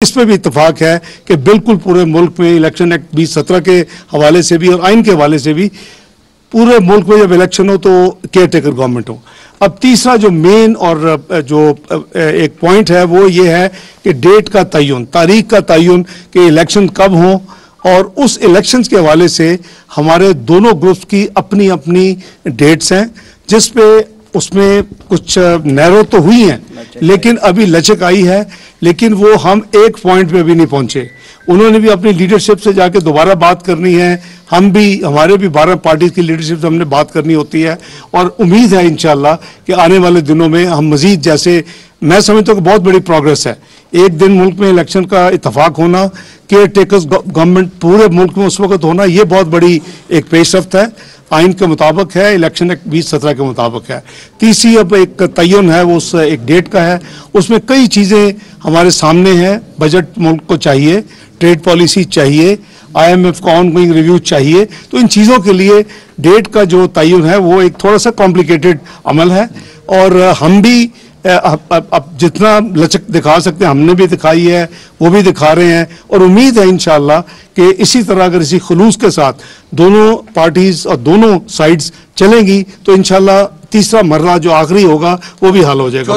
इस पे भी इत्तेफाक है कि बिल्कुल पूरे मुल्क में इलेक्शन एक्ट 2017 के हवाले से भी और आइन के हवाले से भी पूरे मुल्क में जब इलेक्शन हो तो केयर टेकर गवर्नमेंट हो। अब तीसरा जो मेन और जो एक पॉइंट है वो ये है कि डेट का तयन, तारीख का तयन कि इलेक्शन कब हो, और उस इलेक्शंस के हवाले से हमारे दोनों ग्रुप्स की अपनी अपनी डेट्स हैं, जिस पे उसमें कुछ नैरो तो हुई हैं लेकिन अभी लचक आई है, लेकिन वो हम एक पॉइंट पे भी नहीं पहुंचे। उन्होंने भी अपनी लीडरशिप से जाके दोबारा बात करनी है, हम भी, हमारे भी 12 पार्टी की लीडरशिप से हमने बात करनी होती है, और उम्मीद है इंशाल्लाह कि आने वाले दिनों में हम मजीद, जैसे मैं समझता हूँ कि बहुत बड़ी प्रोग्रेस है। एक दिन मुल्क में इलेक्शन का इत्तेफाक होना, केयर टेकर्स गवर्नमेंट पूरे मुल्क में उस वक्त होना, ये बहुत बड़ी एक पेशरफ्त है, आइन के मुताबिक है, इलेक्शन एक्ट 2017 के मुताबिक है। तीसरी अब एक तयन है, वो उस एक डेट का है, उसमें कई चीज़ें हमारे सामने हैं। बजट मुल्क को चाहिए, ट्रेड पॉलिसी चाहिए, IMF का ऑनगोइंग रिव्यू चाहिए, तो इन चीज़ों के लिए डेट का जो तयन है वो एक थोड़ा सा कॉम्प्लिकेटेड अमल है, और हम भी अब जितना लचक दिखा सकते हैं हमने भी दिखाई है, वो भी दिखा रहे हैं, और उम्मीद है इंशाल्लाह कि इसी तरह अगर इसी खुलूस के साथ दोनों पार्टीज और दोनों साइड्स चलेंगी तो इंशाल्लाह तीसरा मरला जो आखिरी होगा वो भी हल हो जाएगा।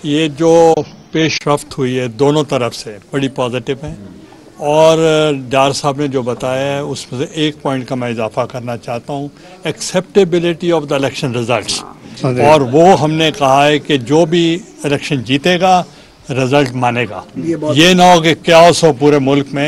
ये जो पेशरफ्त हुई है दोनों तरफ से बड़ी पॉजिटिव है, और डार साहब ने जो बताया है उसमें से एक पॉइंट का मैं इजाफा करना चाहता हूँ, acceptability of the election results. और वो हमने कहा है कि जो भी इलेक्शन जीतेगा रिजल्ट मानेगा, ये ना हो कि क्या हो पूरे मुल्क में